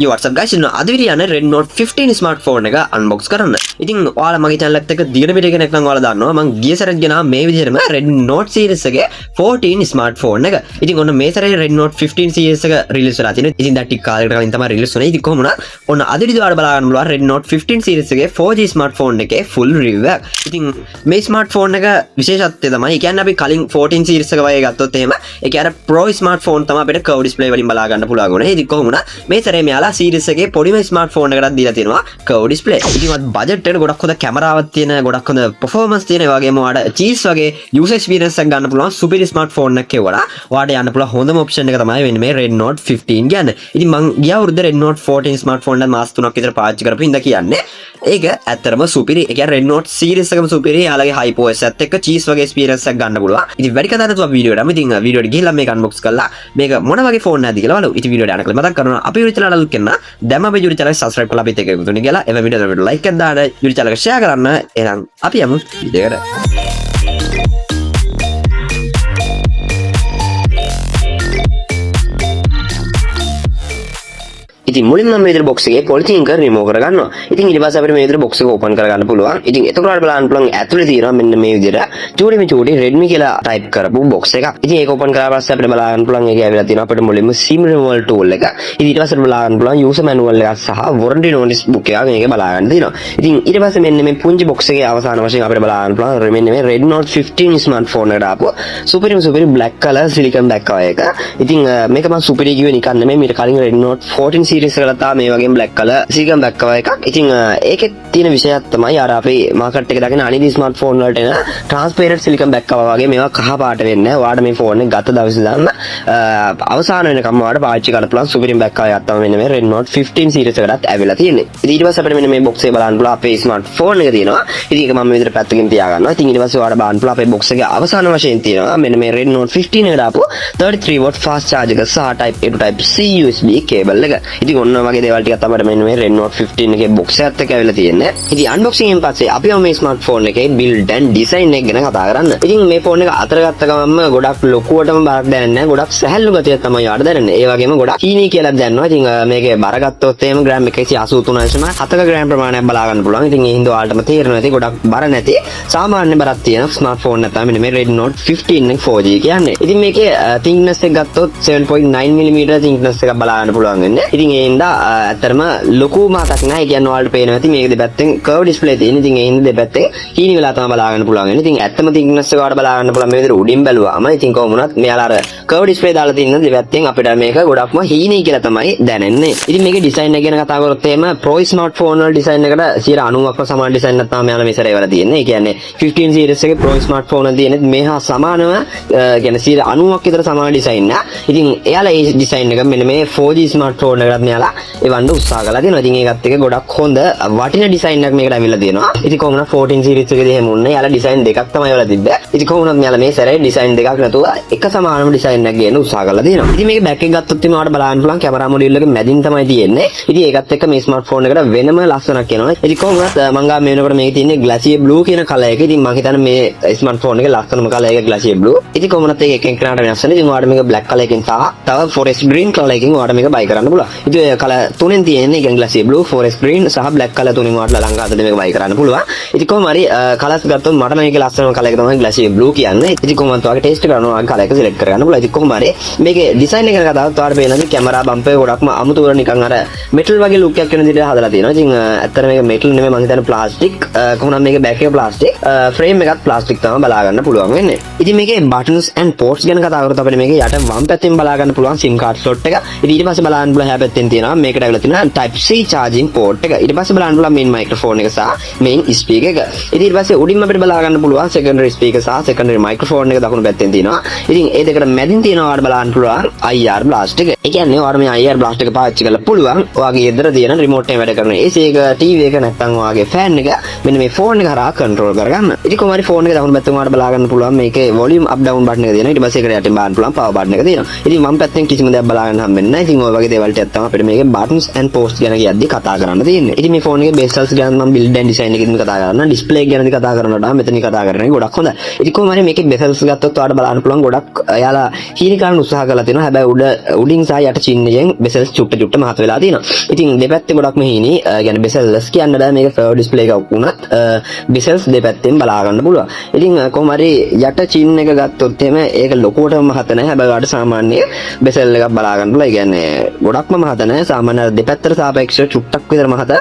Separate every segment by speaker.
Speaker 1: Yo what's up guys, අද video යන Redmi Note 15 smartphone එක unbox කරන්න. ඉතින් ඔයාලා මගේ channel එකත් එක්ක දිගට වීඩියෝ කෙනෙක් නම් ඔයාලා දන්නවා මම ගිය සැරේත් ගෙනා මේ විදිහටම Redmi Note series එකේ 14 smartphone එක. ඉතින් ඔන්න මේ සැරේ Redmi Note 15 series එක release වෙලා තියෙනවා. ඉතින් දැන් ටික කාලයකට කලින් තමයි release වුනේ. ඉතින් කොහොම වුණත් ඔන්න අද වීඩියෝ වල බලා ගන්න පුළුවන් Redmi Note 15 series එකේ 4G smartphone එකේ full review එක. ඉතින් මේ smartphone එක විශේෂත්වය තමයි ඒ කියන්නේ අපි කලින් 14 series එක වගේ ගත්තොත් එහෙම ඒ කියන්නේ pro smartphone තමයි අපිට curved display වලින් බලා ගන්න පුළුවන් වුණේ. ඉතින් කොහොම වුණත් මේ සැරේ මෙයාලා series එකේ පොඩිම smartphone එකකට දීලා තියෙනවා curved display. ඉතින් අත් budget එකට ගොඩක් හොඳ කැමරාවක් තියෙන, ගොඩක් හොඳ performance තියෙන, ඒ වගේම ඔයාලට cheese වගේ user experience එකක් ගන්න පුළුවන් super smartphone එකක් කියවලා ඔයාලට යන්න පුළුවන් හොඳම option එක තමයි වෙන්නේ මේ Redmi Note 15 කියන්නේ. ඉතින් මං ගිය අවුරුද්ද Redmi Note 14 smartphone එක මාස 3ක් විතර පාවිච්චි කරපු හින්දා කියන්නේ ඒක ඇත්තටම සුපිරි. ඒ කියන්නේ Redmi Note series එකම සුපිරි. යාලගේ hype OS එකත් එක්ක cheese වගේ experience එකක් ගන්න පුළුවන්. ඉතින් වැඩි කතා නැතුව වීඩියෝට අපි ඉතින් වීඩියෝට ගිහිල්ලා මේක unbox කරලා මේක මොන වගේ phone එකක්ද කියලා බලමු. ඉතින් වීඩියෝට යනකල් මතක් කරනවා අපි YouTube channel එක කරන දැන් අපි YouTube channel එක subscribe කරලා අපිත් එක්ක එකතු වෙන්න කියලා. එම වීඩියෝ එකට like එකක් දාන්න, YouTube channel එක share කරන්න. එහෙනම් අපි යමු වීඩියෝකට. ඉතින් මුලින්ම මේ විදිහට box එකේ polythene එක remove කරගන්නවා. ඉතින් ඊට පස්සේ අපිට මේ විදිහට box එක open කරගන්න පුළුවන්. ඉතින් එතකොට බලන්න පුළුවන් ඇතුලේ තියෙනවා මෙන්න මේ විදිහට චූටි Redmi කියලා type කරපු box එකක්. ඉතින් ඒක open කරලා පස්සේ අපිට බලන්න පුළුවන් ඒකේ ඇවිල්ලා තියෙනවා අපිට මුලින්ම SIM removal tool එක. ඉතින් ඊට පස්සේ බලන්න පුළුවන් user manual එකක් සහ warranty notice book එකක් මේක බලා ගන්න තියෙනවා. ඉතින් ඊට පස්සේ මෙන්න මේ පුංචි box එකේ අවසාන වශයෙන් අපිට බලන්න පුළුවන් මෙන්න මේ Redmi Note 15 smartphone එකට ආපු සුපිරි black color silicon back cover එක. ඉතින් මේක මම සුපිරි කිව්වේ නිකන් නෙමෙයි. මීට කලින් Redmi Note 14 series එකකට මේ වගේ black color silicon back cover එකක්. ඉතින් ඒකේ තියෙන විශේෂයක් තමයි අර අපේ මාකට් එකේ දාගෙන අනිත් ස්මාර්ට්ෆෝන් වලට එන transparent silicon back cover වගේ මේවා කහ පාට වෙන්නේ නැහැ. ඔයාලට මේ ෆෝන් එක ගත දවසේ දාන්න අවසාන වෙනකම් ඔයාලට පාවිච්චි කරන්න පුළුවන් සුපිරි back cover එකක් තමයි මෙන්න මේ Redmi Note 15 series එකටත් ඇවිල්ලා තියෙන්නේ. ඉතින් ඊට පස්සේ අපිට මෙන්න මේ box එක බලන්න පුළුවන් අපේ ස්මාර්ට්ෆෝන් එක තියෙනවා. ඉතින් ඒක මම මේ විදිහට පැත්තකින් තියාගන්නවා. ඉතින් ඊට පස්සේ ඔයාලට බලන්න පුළුවන් අපේ box එකේ අවසාන වශයෙන් තියෙනවා මෙන්න මේ Redmi Note 15 එකට ආපු 33 watt fast charge එක සහ type A to type C USB cable එක. ඉතින් ඔන්න වගේ දේවල් ටිකක් තමයි මෙන්න මේ Redmi Note 15 එකේ box එකත් එක්ක ඇවිල්ලා තියෙන්නේ. ඉතින් unboxing එකෙන් පස්සේ අපි මේ ස්මාර්ට්ෆෝන් එකේ build and design එක ගැන කතා කරන්න. ඉතින් මේ ෆෝන් එක අතර ගත්ත ගමන්ම ගොඩක් ලොකුවටම බරක් දැනෙන්නේ නැහැ. ගොඩක් සැහැල්ලු ගතියක් තමයි යාට දැනෙන්නේ. ඒ වගේම ගොඩක් කීනී කියලා දැනනවා. ඉතින් මේකේ බර ගත්තොත් එහෙම ග්‍රෑම් 183.7ක ග්‍රෑම් ප්‍රමාණයක් බලා ගන්න පුළුවන්. ඉතින් ඒ හින්දා ඔයාලටම තේරෙනවා ඇති ගොඩක් බර නැති සාමාන්‍ය බරක් තියෙන ස්මාර්ට්ෆෝන් එක තමයි මේ Redmi Note 15 එක 4G කියන්නේ. ඉතින් මේකේ thickness එක ගත්තොත් 7.9mm thickness එකක් බලා ගන්න පුළුවන් වෙන්නේ. ඉතින් ඒ හින්දා ඇත්තටම ලොකු මාතක් නැහැ. ඒ කියන්නේ ඔයාලට පේනවා ඇති මේක දෙපැත්තෙන් curve display තියෙන. ඉතින් ඒ හින්දා දෙපැත්තේ හීනි වෙලා තමයි බලා ගන්න පුළුවන් වෙන්නේ. ඉතින් ඇත්තම thickness එක ඔයාලට බලා ගන්න පුළුවන් මේ විදිහට උඩින් බැලුවාම. ඉතින් කොහොම වුණත් මෙයාලා අර curve display දාලා තියෙන දෙපැත්තෙන් අපිට මේක ගොඩක්ම හීනි කියලා තමයි දැනෙන්නේ. ඉතින් මේකේ design එක ගැන කතා කරොත් එහෙම pro smartphone වල design එකට 90%ක්ම සමාන design එකක් තමයි මෙයාලා මේ සැරේ වල තියෙන්නේ. ඒ කියන්නේ 15 series එකේ pro smartphone වල තියෙන මේ හා සමානව කියන්නේ 90%ක් විතර සමාන design එක. ඉතින් එයාලා මේ design එක මෙන්න මේ 4G smartphone එකකට මෙයාලා එවන්න උත්සාහ කරලා තියෙනවා. ඉතින් ඒකත් එක්ක ගොඩක් හොඳ වටින design එකක් මේකට ඇවිල්ලා තියෙනවා. ඉතින් කොහොමද 14 series එකේදී එහෙම වුණේ. යාලා design දෙකක් තමයි වල තිබ්බේ. ඉතින් කොහොමද මෙයාලා මේ සැරේ design දෙකක් නැතුව එක සමානම design එකක් ගේන්න උත්සාහ කරලා තියෙනවා. ඉතින් මේකේ back එක ගත්තොත් ඉතින් ඔයාලට බලන්න පුළුවන් කැමරා මොඩියුල් එක මැදින් තමයි තියෙන්නේ. ඉතින් ඒකත් එක්ක මේ ස්මාර්ට්ෆෝන් එකට වෙනම ලස්සනක් එනවා. ඉතින් කොහොමද මම ගා මේ වෙනකොට මේකේ තියෙන්නේ glacier blue කියන කලර් එක. ඉතින් මම හිතන්නේ මේ ස්මාර්ට්ෆෝන් එකේ ලස්සනම කලර් එක glacier blue. ඉතින් කොහොමද ඒක එකෙන් කරාට වෙනස් වෙන්නේ. ඉතින් ඔයාලට මේක black කලර් එකකින් සහ තව forest green කලර් එකකින් ඔයාලට මේක buy කරන්න පුළුවන්. ඉතින් ඔය කලර් තුනෙන් තියෙන්නේ කියන්නේ glacier blue, forest green සහ black කලර් තුنين ඔයාලට ලංකාවට මේක buy කරන්න පුළුවන්. ඉතින් කොහොම හරි කලර්ස් ගත්තොත් මට මේකේ ලස්සනම කලර් එක තමයි glacier blue කියන්නේ. ඉතින් කොහොමද ඔයාලගේ ටෙස්ට් කරනවා ඔයාලගේ කලර් එක select කරගන්න පුළුවන්. ඉතින් කොහොම හරි මේකේ design එක ගැන කතාවත් ඔයාලට පේනවා කැමරා බම්පර් එක ගොඩක්ම අමුතුවර නිකන් අර metal වගේ look එකක් වෙන විදිහට හදලා තියෙනවා. ඉතින් ඇත්තට මේක metal නෙමෙයි මම හිතන්නේ plastic. කොහොමද මේකේ back එක plastic, frame එකත් plastic තමයි බලා ගන්න පුළුවන් වෙන්නේ. ඉතින් මේකේ buttons and ports ගැන කතා කරොත් අපිට මේකේ යට වම් පැත්තෙන් බලා ගන්න පුළුවන් SIM card slot එක. ඉතින් ඊට පස්සේ බලන්න පුළුවන් හැ පැත්තෙන් තියෙනවා මේකට ඇවිල්ලා තියෙනවා type C charging port එක. ඊට පස්සේ බලන්න පුළුවන් main microphone එක සහ main speaker එක. ඉතින් ඊට පස්සේ උඩින්ම අපිට බලා ගන්න පුළුවන් secondary speaker සහ secondary microphone එක දකුණු පැත්තෙන් තියෙනවා. ඉතින් ඒ දෙකට මැදින් තියෙනවා ඔයාලට බලන්න පුළුවන් IR blast එක. ඒ කියන්නේ ඔයාලට මේ IR blast එක පාවිච්චි කරලා පුළුවන් ඔයාගේ ගෙදර තියෙන remote එකෙන් වැඩ කරන AC එක, TV එක නැත්නම් ඔයාගේ fan එක මෙන්න මේ phone එක හරහා control කරගන්න. ඉතින් කොහොම හරි phone එක දකුණු පැත්තෙන් ඔයාලට බලා ගන්න පුළුවන් මේකේ volume up down button එක තියෙනවා. ඊට පස්සේ ඒකට යටින් බලන්න පුළුවන් power button එක තියෙනවා. ඉතින් වම් පැත්තෙන් කිසිම දෙයක් බලා ගන්න හම්බෙන්නේ නැහැ. ඉතින් ඔය වගේ දේවල් ටිකක් තමයි අපිට අපිට මේකේ buttons and posts ගැන කියද්දි කතා කරන්න තියෙන්නේ. ඉතින් මේ ෆෝන් එකේ bezels ගැන මම build and design එකකින් කතා කරනවා. display ගැනදී කතා කරනකොට මෙතනින් කතා කරන්නේ ගොඩක් හොඳයි. ඉතින් කොහොම හරි මේකේ bezels ගත්තොත් ඔයාලට බලන්න පුළුවන් ගොඩක් එයාලා හීනි කරන්න උත්සාහ කරලා තියෙනවා. හැබැයි උඩින් සහ යට චින්නයෙන් bezels චුට්ට මහත් වෙලා තියෙනවා. ඉතින් දෙපැත්තේ ගොඩක්ම හීනි. කියන්නේ bezels කියන්න බෑ මේක curve display එකක් වුණත් bezels දෙපැත්තෙන් බලා ගන්න පුළුවන්. ඉතින් කොහොම හරි යට චින්න එක ගත්තොත් එහෙම ඒක ලොකුවටම මහත නැහැ. හැබැයි ඔයාලට සාමාන්‍ය bezel එකක් බලා ගන්න පුළුවන්. ඒ කියන්නේ ගොඩක්ම මහත නැහැ. සාමාන්‍ය දෙපැත්තට සාපේක්ෂව චුට්ටක් විතර මහත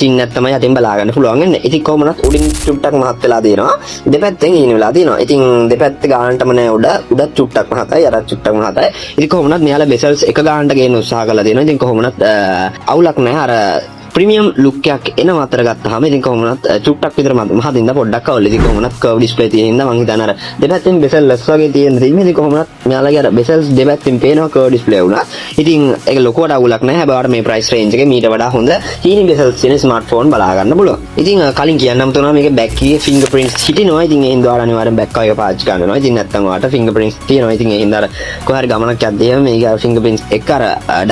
Speaker 1: චින්නයක් තමයි අතින් බලා ගන්න පුළුවන් වෙන්නේ. ඉතින් කොහොමවත් උඩින් චුට්ටක් මහත් වෙලා තියෙනවා. දෙපැත්තෙන් හීන වෙලා තියෙනවා. ඉතින් දෙපැත්ත ගානටම නෑ උඩ චුට්ටක් මහතයි යට චුට්ටක් මහතයි. ඉතින් කොහොමවත් මෙයාලා bezels එක ගානට ගේන්න උත්සාහ කරලා තියෙනවා. ඉතින් කොහොමවත් අවුලක් නැහැ. අර ප්‍රීමියම් ලුක් එකක් එන අතර ගත්තාම ඉතින් කොහොමවත් චුට්ටක් විතර මහදින්ද පොඩ්ඩක් අවුල්. ඉතින් කොහොමවත් curve display තියෙන හින්දා මං හිතන්නේ අර දෙපැත්තෙන් bezels වගේ තියෙන තියෙන්නේ. ඉතින් කොහොමවත් මෙයාලගේ අර bezels දෙපැත්තෙන් පේනවා curve display වුණා. ඉතින් ඒක ලොකුවට අවුලක් නැහැ. හැබැයි මේ price range එකේ මීට වඩා හොඳ හීනි bezels තියෙන ස්මාර්ට්ෆෝන් බලා ගන්න පුළුවන්. ඉතින් කලින් කියන්නම තුනා මේකේ back එකේ fingerprints හිටිනවා. ඉතින් ඒ හින්දා අනිවාර්යෙන් back එක පාවිච්චි කරනවා. ඉතින් නැත්තම් ඔයාලට fingerprints තියෙනවා. ඉතින් ඒ හින්දා අර කොහරි ගමනක් යද්දී මේක fingerprints එක අර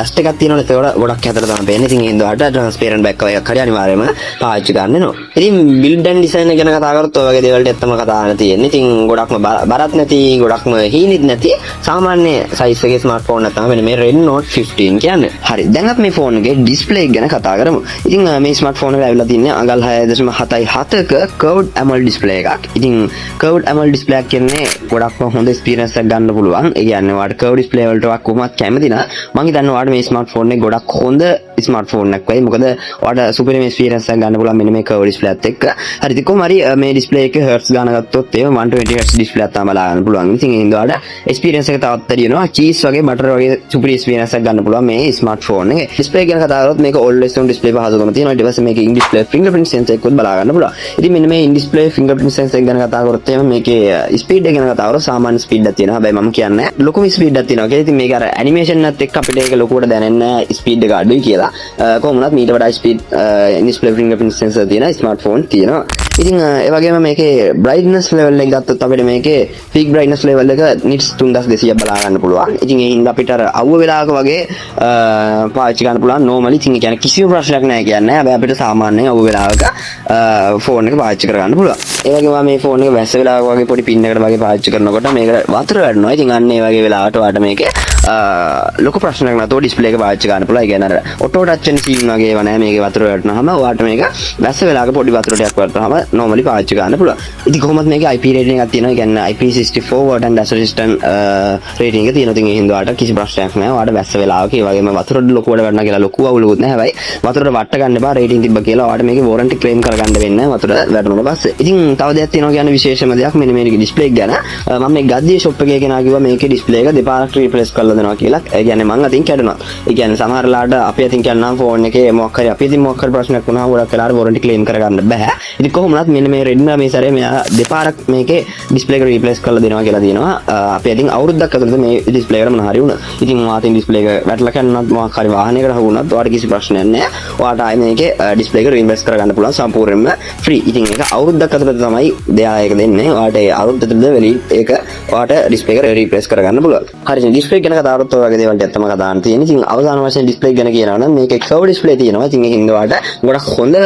Speaker 1: dust එකක් තියෙනවනේ ඒක ගොඩක් හැතර තමයි පේන්නේ. ඉතින් ඒ හින්දා ඔයාලට transparent back එකක් හරි අනිවාර්යයෙන්ම පාවිච්චි ගන්න වෙනවා. ඉතින් build and design ගැන කතා කරොත් ඔය වගේ දේවල් ටිකක් තමයි කතා කරන්න තියෙන්නේ. ඉතින් ගොඩක්ම බරත් නැති, ගොඩක්ම හීනිත් නැති සාමාන්‍ය size එකේ ස්මාර්ට්ෆෝන් එක තමයි මේ Redmi Note 15 කියන්නේ. හරි. දැන් අපි මේ ෆෝන් එකේ display ගැන කතා කරමු. ඉතින් මේ ස්මාර්ට්ෆෝන් එක ඇවිල්ලා තින්නේ අඟල් 6.77ක curved AMOLED display එකක්. ඉතින් curved AMOLED display එක කියන්නේ ගොඩක්ම හොඳ experience එකක් ගන්න පුළුවන්. ඒ කියන්නේ ඔයාලට curved display වලට කොහොමවත් කැමති නම් මම හිතන්නේ ඔයාලට මේ ස්මාර්ට්ෆෝන් එක ගොඩක් හොඳ ස්මාර්ට්ෆෝන් එකක් වෙයි. මොකද ඔයාලට සුපිරිම experience එකක් ගන්න පුළුවන් මෙන්න මේ curve display එකත් එක්ක. හරි ඉතින් කොහොම හරි මේ display එකේ hertz ගාන ගත්තොත් ඒ 120 Hz display එකක් තමයි බලා ගන්න පුළුවන්. ඉතින් ඒ හින්දා ඔයාලට experience එක තවත් වැඩි වෙනවා. cheese වගේ butter වගේ සුපිරි experience එකක් ගන්න පුළුවන් මේ smartphone එකේ. display ගැන කතා කරොත් මේක always on display පහසුකම තියෙනවා. ඊට පස්සේ මේකේ in display fingerprint sensor එකකුත් බලා ගන්න පුළුවන්. ඉතින් මෙන්න මේ in display fingerprint sensor එක ගැන කතා කරොත් එහෙනම් මේකේ speed එක ගැන කතා කරොත් සාමාන්‍ය speed එකක් තියෙනවා. හැබැයි මම කියන්නේ ලොකුම speed එකක් තියෙනවා කියලා. ඉතින් මේක අර animation එකත් එක්ක අපිට ඒක ලොකුවට දැනෙන්නේ speed එක අඩුයි කියලා. කොහොමවත් මීට වඩා speed display fingerprint sensor තියෙන ස්මාර්ට්ෆෝන් තියෙනවා. ඉතින් ඒ වගේම මේකේ brightness level එක ගත්තොත් අපිට මේකේ peak brightness level එක nits 3200ක් බලා ගන්න පුළුවන්. ඉතින් ඒ හින්දා අපිට අර අවුව වෙලාවක වගේ පාවිච්චි කරන්න පුළුවන් normally. ඉතින් ඒ කියන්නේ කිසිම ප්‍රශ්නයක් නැහැ කියන්නේ. හැබැයි අපිට සාමාන්‍යයෙන් අවුව වෙලාවක ෆෝන් එක පාවිච්චි කරගන්න පුළුවන්. ඒ වගේම මේ ෆෝන් එක වැස්ස වෙලාවක වගේ පොඩි පින් එකකට වගේ පාවිච්චි කරනකොට මේක වතුර වැටෙනවා. ඉතින් අන්න ඒ වගේ වෙලාවට ඔයාලට මේකේ ලොකු ප්‍රශ්නයක් නැතුව ඩිස්ප්ලේ එක පාවිච්චි කරන්න පුළුවන්. ඒ කියන්නේ අර ඔටෝ ටච් වෙන සීන් වගේ ඒවා නැහැ. මේකේ වතුර වැටෙනවම ඔයාලට මේක වැස්ස වෙලාවක පොඩි වතුර ටිකක් වැටෙනවම normally පාවිච්චි කරන්න පුළුවන්. ඉතින් කොහොමද මේකේ IP rating එකක් තියෙනවා. ඒ කියන්නේ IP64 water and dash resistant rating එක තියෙනවා. ඉතින් ඒ හින්දා ඔයාලට කිසි ප්‍රශ්නයක් නැහැ. ඔයාලට වැස්ස වෙලාවක ඒ වගේම වතුර ලොකුවට වැටෙනවා කියලා ලොකු අවුලකුත් නැහැ. හැබැයි වතුරට වට ගන්න එපා. rating තිබ්බ කියලා ඔයාලට මේකේ warranty claim කරගන්න වෙන්නේ නැහැ වතුර වැටුණාට පස්සේ. ඉතින් තව දෙයක් තියෙනවා කියන්නේ විශේෂම දෙයක් මෙන්න මේකේ display එක ගැන. මම මේ ගද්දියේ shop එකේ කෙනා කිව්වා මේකේ display එක දෙපාරක් replace කරලා දෙනවා කියලා. ඒ කියන්නේ මං අතින් කැඩුනා. ඒ කියන්නේ සමහරලාට අපි අතින් කියන්නම් ෆෝන් එකේ මොකක් හරි අපි අතින් මොකක් හරි ප්‍රශ්නයක් වුණාම ගොඩක් වෙලාවට warranty claim කරගන්න බෑ. ඉතින් කොහොමවත් මෙන්න මේ Redmi මේ සැරේ මෙයා දෙපාරක් මේකේ display එක replace කරලා දෙනවා කියලා තියෙනවා. අපි අතින් අවුරුද්දක් ඇතුළත මේ display එකට මොන හරි වුණා. ඉතින් ඔයාලා display එක වැටලා කන්නත් මොකක් හරි වාහනයකට හවුනත් ඔයාලට කිසි ප්‍රශ්නයක් නැහැ. ඔයාලට ආයේ මේකේ display එක replace කරගන්න පුළුවන් සම්පූර්ණයෙන්ම free. ඉතින් ඒක අවුරුද්දක් ඇතුළත තමයි දෙයා ඒක දෙන්නේ. ඔයාලට ඒ අවුරුද්ද ඇතුළත වෙලී ඒක ඔයාලට display එක replace කරගන්න පුළුවන්. හරි ඉතින් display ගැන කතා කරොත් ඔය වගේ දේවල් ටිකක් තමයි කතා කරන්න තියෙන්නේ. ඉතින් අවසාන වශයෙන් display ගැන කියනවා නම් මේකේ curve display තියෙනවා. ඉතින් ඒක හින්දා ඔයාලට ගොඩක් හොඳ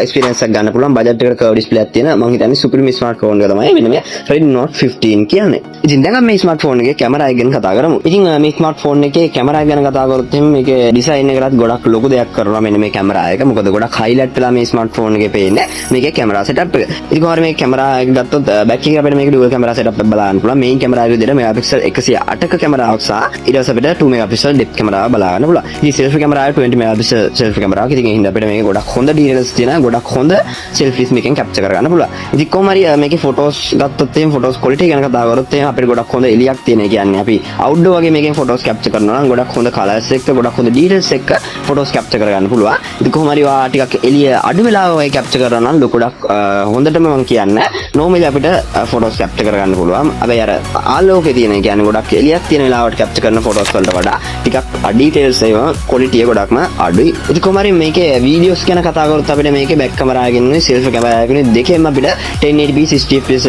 Speaker 1: experience එකක් ගන්න පුළුවන්. budget එකට curve display එකක් තියෙන මම හිතන්නේ supreme smartphone එක තමයි මෙන්න මේ Redmi Note 15 කියන්නේ. ඉතින් දැන් අපි මේ smartphone එකේ කැමරා එක ගැන කතා කරමු. ඉතින් මේ smartphone එකේ කැමරා ගැන කතා කරොත් එහෙනම් මේකේ design එකකට ගොඩක් ලොකු දෙයක් කරනවා මෙන්න මේ කැමරා එක. මොකද ගොඩක් highlight වෙලා මේ smartphone එකේ පේන්නේ මේකේ කැමරා setup එක. ඉතින් කොහොමද මේ කැමරා එක ගත්තොත් back එකේ අපිට මේක dual camera setup එක බලන්න පුළුවන්. main camera එක විදිහට megapixel 108ක කැමරාවක් සහ ඊට පස්සේ අපිට 2 megapixel depth කැමරාව බලා ගන්න පුළුවන්. ඉතින් selfie camera එක 20 megapixel selfie camera එක. ඉතින් ඒ හින්දා අපිට මේක ගොඩක් හොඳ details තියෙනවා. ගොඩක් හොඳ selfies මේකෙන් capture කරගන්න පුළුවන්. ඉතින් කොහොම හරි මේකේ photos ගත්තොත් එහෙනම් photos quality ගැන කතා කරොත් එහෙනම් අපිට ගොඩක් හොඳ එළියක් තියෙන. ඒ කියන්නේ අපි outdoor වගේ මේකෙන් photos capture කරනවා නම් ගොඩක් හොඳ colors එක්ක ගොඩක් හොඳ details එක්ක photos capture කරගන්න පුළුවන්. ඉතින් කොහොම හරි ඔයා ටිකක් එළිය අඩු වෙලාව වගේ capture කරනවා නම් ගොඩක් හොඳටම මම කියන්නේ normally අපිට photos capture කරගන්න පුළුවන්. හැබැයි අර ආලෝකයේ තියෙන ඒ කියන්නේ ගොඩක් එළියක් තියෙන වෙලාවට capture පාවිච්චි කරන ෆොටෝස් වලට වඩා ටිකක් ඩීටේල්ස් ඒවා ක්වොලිටි එක ගොඩක්ම අඩුයි. ඉතින් කොහොම හරි මේකේ වීඩියෝස් ගැන කතා කරොත් අපිට මේකේ බෑක් කැමරා එකකින් සෙල්ෆි කැමරා එකකින් දෙකෙන්ම අපිට 1080p 60 fps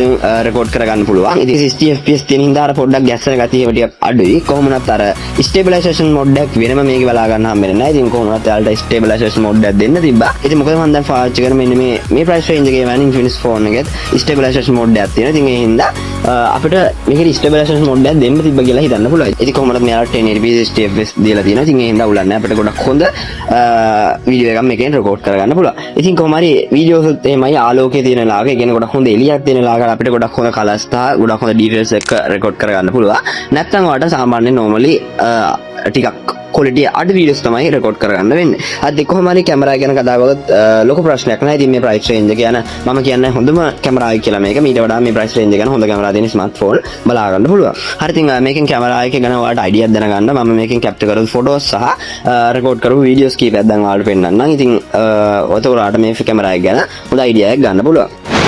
Speaker 1: රෙකෝඩ් කරගන්න පුළුවන්. ඉතින් 60 fps තියෙන හින්දා අර පොඩ්ඩක් ගැස්සන ගතිය ටිකක් අඩුයි. කොහොමනත් අර ස්ටේබිලයිසේෂන් මොඩ් එකක් වෙනම මේක බලා ගන්න හම්බෙන්නේ නැහැ. ඉතින් කොහොමනත් යාලට ස්ටේබිලයිසේෂන් මොඩ් එකක් දෙන්න තිබ්බා. ඉතින් මොකද මම දැන් පාවිච්චි කරන මෙන්න මේ ප්‍රයිස් රේන්ජ් එකේ වань Infinix ෆෝන් එකෙත් ස්ටේබිලයිසේෂන් මොඩ් එකක් තියෙනවා. ඉතින් ඒ හින්දා අපිට මේකේ ස්ටේබිලයිසේෂන් මොඩ් එකක් දෙන්න තිබ්බා කියලා හිතන්න පුළුවන්. ඉතින් කොහොමනත් මෙයාලා 1080p 60 fps දීලා තියෙනවා. ඉතින් ඒ හින්දා උලන්නේ නැහැ. අපිට ගොඩක් හොඳ වීඩියෝ එකක් මේකෙන් රෙකෝඩ් කරගන්න පුළුවන්. ඉතින් කොහොම හරි වීඩියෝස් උත් එහෙමයි ආලෝකයේ තියෙන ලාග, ඒ කියන්නේ ගොඩක් හොඳ එළියක් තියෙන ලාග අපිට ගොඩක් හොඳ කලර්ස් තා ගොඩක් හොඳ ඩීටේල්ස් එක රෙකෝඩ් කරගන්න පුළුවන්. නැත්නම් ඔයාලට සාමාන්‍යයෙන් normally ටිකක් quality අඩු වීඩියෝස් තමයි රෙකෝඩ් කරගන්න වෙන්නේ. අද කොහොම හරි කැමරා ගැන කතා කරගොත් ලොකු ප්‍රශ්නයක් නැහැ. ඉතින් මේ ප්‍රයිස් රේන්ජ් එක යන මම කියන්නේ හොඳම කැමරායි කියලා මේක. මීට වඩා මේ ප්‍රයිස් රේන්ජ් එක ගැන හොඳ කැමරා තියෙන ස්මාර්ට්ෆෝන් බලා ගන්න පුළුවන්. හරි ඉතින් මේකෙන් කැමරා එක ගැන ඔයාලට අයිඩියක් දැනගන්න මම මේකෙන් කැප්චර් කරපු ෆොටෝස් සහ රෙකෝඩ් කරපු වීඩියෝස් කීපයක් දැන් ඔයාලට පෙන්නන්නම්. ඉතින් ඔයාලට මේ කැමරා එක ගැන හොඳ අයිඩියා එකක් ගන්න පුළුවන්.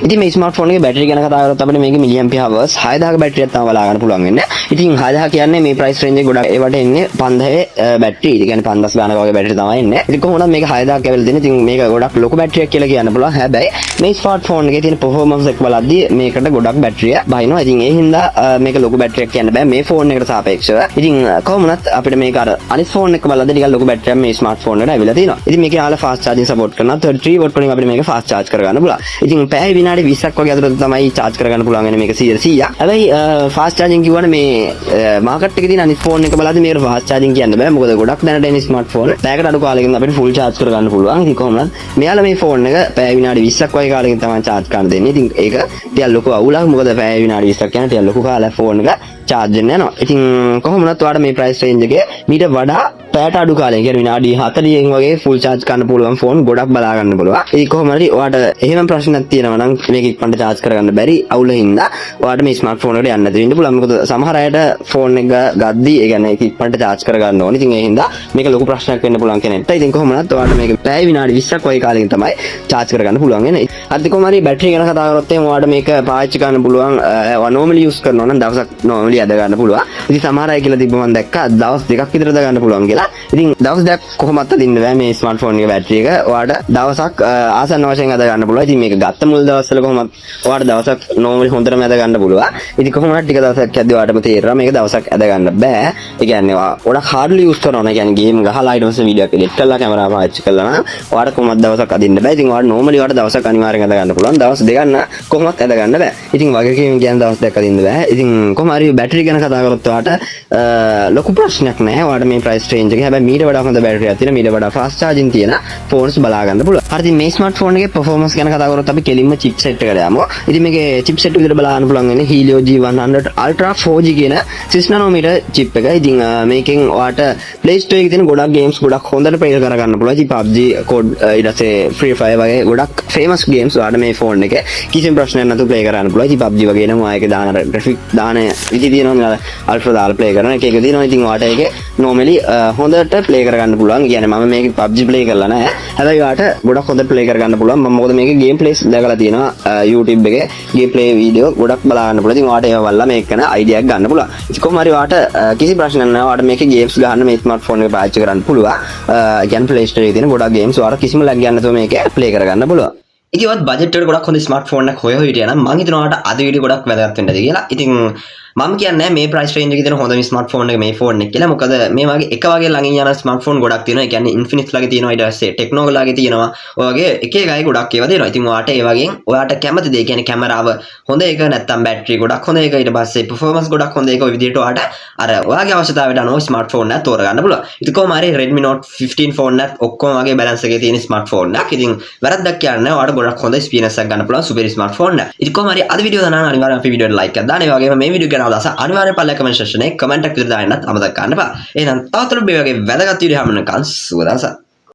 Speaker 1: ඉතින් මේ ස්මාර්ට්ෆෝන් එකේ බැටරි ගැන කතා කරොත් අපිට මේකේ මිලියම්පියර් හවර්ස් 6000ක බැටරියක් තමයි බලා ගන්න පුළුවන් වෙන්නේ. ඉතින් 6000 කියන්නේ මේ ප්‍රයිස් රේන්ජ් එක ගොඩක් ඒවට එන්නේ 5000 බැටරි. ඒ කියන්නේ 5000 ගානක වගේ බැටරි තමයි එන්නේ. ඉතින් කොහොමද මේක 6000ක් ඇවිල්ලා දෙන්නේ. ඉතින් මේක ගොඩක් ලොකු බැටරියක් කියලා කියන්න පුළුවන්. හැබැයි මේ ස්මාර්ට්ෆෝන් එකේ තියෙන performance එක බලද්දී මේකට ගොඩක් බැටරිය බහිනවා. ඉතින් ඒ හින්දා මේක ලොකු බැටරියක් කියන්න බෑ මේ ෆෝන් එකට සාපේක්ෂව. ඉතින් කොහොමවත් අපිට මේක අර අනිත් ෆෝන් එක බලද්දී ටිකක් ලොකු බැටරියක් මේ ස්මාර්ට්ෆෝන් එකට ඇවිල්ලා තියෙනවා. ඉතින් මේකේ යාලා ෆාස්ට් චාර්ජින් සපෝට් කරනවා. 33 වොට් වලින් අපිට මේක ෆාස්ට් චාර්ජ් කරගන්න පුළුවන්. ඉතින් පැය විනාඩි 20ක් වගේ අතර තමයි charge කරගන්න පුළුවන් වෙන මේක 100%. හැබැයි fast charging කියවනේ මේ මාකට් එකේ තියෙන අනිත් ෆෝන් එක බලද්දි මේකට fast charging කියන්න බෑ. මොකද ගොඩක් දැනට එන ස්මාර්ට්ෆෝන් පැයකට අඩු කාලෙකින් අපිට full charge කරගන්න පුළුවන්. ඉතින් කොහොමද මෙයාලා මේ ෆෝන් එක පැය විනාඩි 20ක් වගේ කාලෙකින් තමයි charge කරන්න දෙන්නේ. ඉතින් ඒක ටිකක් ලොකු අවුලක්. මොකද පැය විනාඩි 20ක් කියන්නේ ටිකක් ලොකු කාලයක් ෆෝන් එක charge වෙන්න යනවා. ඉතින් කොහොමවත් ඔයාලට මේ price range එකේ මීට වඩා පැයට අඩු කාලෙක කියන්නේ විනාඩි 40කින් වගේ full charge කරන්න පුළුවන් ෆෝන් ගොඩක් බලා ගන්න පුළුවන්. ඉතින් කොහොම හරි ඔයාලට එහෙම ප්‍රශ්නයක් තියෙනවා නම් මේක ඉක්මනට charge කරගන්න බැරි අවුල හින්දා ඔයාලට මේ ස්මාර්ට්ෆෝන් එකට යන්න දෙන්න පුළුවන්. මොකද සමහර අයට ෆෝන් එක ගද්දී ඒ කියන්නේ ඒක ඉක්මනට charge කරගන්න ඕනේ. ඉතින් ඒ හින්දා මේක ලොකු ප්‍රශ්නයක් වෙන්න පුළුවන් කෙනෙක්ට. ඉතින් කොහොමවත් ඔයාලට මේක පැය විනාඩි 20ක් වගේ කාලෙකින් තමයි charge කරගන්න පුළුවන් වෙන්නේ. අද කොහොම හරි බැටරි ගැන කතා කරොත් එහෙනම් ඔයාලට මේක පාවිච්චි කරන්න පුළුවන්. normally use කරනවා නම් දවසක් normally අද ගන්න පුළුවන්. ඉතින් සමහර අය කියලා තිබ්බ මම දැක්කා දවස් දෙකක් විතර දා ගන්න පුළුවන් කියලා. ඉතින් දවස් දෙකක් කොහොමත් අදින්න බෑ මේ ස්මාර්ට්ෆෝන් එකේ බැටරි එක. ඔයාලට දවසක් ආසන්න වශයෙන් අද ගන්න පුළුවන්. ඉතින් මේක ගත්ත මුල් දවස්වල කොහොමත් ඔයාලට දවසක් normally හොඳටම අද ගන්න පුළුවන්. ඉතින් කොහොමවත් ටික දවසක් යද්දී ඔයාලටම තේරෙනවා මේක දවසක් අද ගන්න බෑ. ඒ කියන්නේ ඔයාලා hardly use කරනවා. ඒ කියන්නේ ගේම් ගහලා ඊට පස්සේ වීඩියෝ එක edit කරලා කැමරාව පාවිච්චි කරලා නම් ඔයාලට කොහොමත් දවසක් අදින්න බෑ. ඉතින් ඔයාලට normally ඔයාලට දවසක් අනිවාර්යෙන් අද ගන්න පුළුවන්. දවස් දෙකක් නම් කොහොමත් අද ගන්න බෑ. ඉතින් වගකීම් කියන්නේ දවස් දෙකක් අදින්න බෑ. ඉතින් කොහොම හරි බැටරි ගැන කතා කරොත් ඔයාලට ලොකු ප්‍රශ්නයක් නැහැ. ඔයාලට මේ price range එකේ හැබැයි මීට වඩා හොඳ බැටරියක් තියෙන මීට වඩා fast charging තියෙන phones බලා ගන්න පුළුවන්. හරි ඉතින් මේ ස්මාර්ට්ෆෝන් එකේ performance ගැන කතා කරොත් අපි කෙලින්ම chipset එකට යමු. ඉතින් මේකේ chipset විදිහට බලා ගන්න පුළුවන් වෙන්නේ Helio G100 Ultra 4G කියන 6 nanometer chip එක. ඉතින් මේකෙන් ඔයාලට Play Store එකේ තියෙන ගොඩක් games ගොඩක් හොඳට play කර ගන්න පුළුවන්. ඉතින් PUBG COD ඊට පස්සේ Free Fire වගේ ගොඩක් famous games ඔයාලට මේ phone එකේ කිසිම ප්‍රශ්නයක් නැතුව play කරන්න පුළුවන්. ඉතින් PUBG වගේ නම් ඔයා ඒකේ දාන graphic දාන විදි තියෙනවා Ultra දාලා play කරන එක තියෙනවා. ඉතින් ඔයාලට ඒකේ normally හොඳට play කරගන්න පුළුවන්. කියන්නේ මම මේක PUBG play කරලා නැහැ. හැබැයි ඔයාලට ගොඩක් හොඳට play කරගන්න පුළුවන්. මම මොකද මේකේ game plays දැකලා තියෙනවා YouTube එකේ game play video ගොඩක් බලා ගන්න පුළුවන්. ඉතින් ඔයාලට ඒව බලලා මේක කරන idea එකක් ගන්න පුළුවන්. ඉතින් කොහොම හරි ඔයාලට කිසි ප්‍රශ්නයක් නැහැ. ඔයාලට මේකේ games ගහන්න මේ smartphone එක පාවිච්චි කරන්න පුළුවන්. කියන්නේ Play Store එකේ තියෙන ගොඩක් games ඔයාලට කිසිම lag ගන්න නැතුව මේක play කරගන්න පුළුවන්. ඉතින් ඔයත් බජට් එකට ගොඩක් හොඳ ස්මාර්ට්ෆෝන් එකක් හොය හිටියා නම් මම හිතනවා ඔයාලට අද වීඩියෝ ගොඩක් වැදගත් වෙන්නද කියලා. ඉතින් මම කියන්නේ මේ price range එකේ තියෙන හොඳම ස්මාර්ට්ෆෝන් එක මේ ෆෝන් එක කියලා. මොකද මේ වගේ එක වගේ ළඟින් යන ස්මාර්ට්ෆෝන් ගොඩක් තියෙනවා. ඒ කියන්නේ Infinix ලාගේ තියෙනවා, ඊට පස්සේ Tecno ලාගේ තියෙනවා. ඔය වගේ එක එක අය ගොඩක් ඒවා දෙනවා. ඉතින් ඔයාලට ඒ වගේ ඔයාලට කැමති දේ කියන්නේ කැමරාව හොඳ එක නැත්නම් බැටරි ගොඩක් හොඳ එක ඊට පස්සේ performance ගොඩක් හොඳ එක ඔය විදිහට ඔයාලට අර ඔයාගේ අවශ්‍යතාවයට අනුව ස්මාර්ට්ෆෝන් එකක් තෝරගන්න පුළුවන්. ඉතින් කොහොම හරි Redmi Note 15 ෆෝන් එකත් ඔක්කොම වගේ balance එකේ තියෙන ස්මාර්ට්ෆෝන් එකක්. ඉතින් වැරද්දක් කියන්නේ ඔයාලට ගොඩක් හොඳ experience එකක් ගන්න පුළුවන් super ස්මාර්ට්ෆෝන් එක. ඉතින් කොහොම හරි අද වීඩියෝ දානවා අනිවාර්යයෙන් අපි වීඩියෝට like එකක් දාන්න. ඒ වගේම මේ වීඩියෝ ගැන අදහස අනිවාර්යයෙන් පල්ලෙ කමෙන්ට් සෙක්ෂන් එකේ කමෙන්ට් එකක් විතර දාන්නත් අමතක කරන්න එපා. එහෙනම් තවතුරු මේ වගේ වැදගත් වීඩියෝ හම්බ වෙනකන් සුවදවසක්.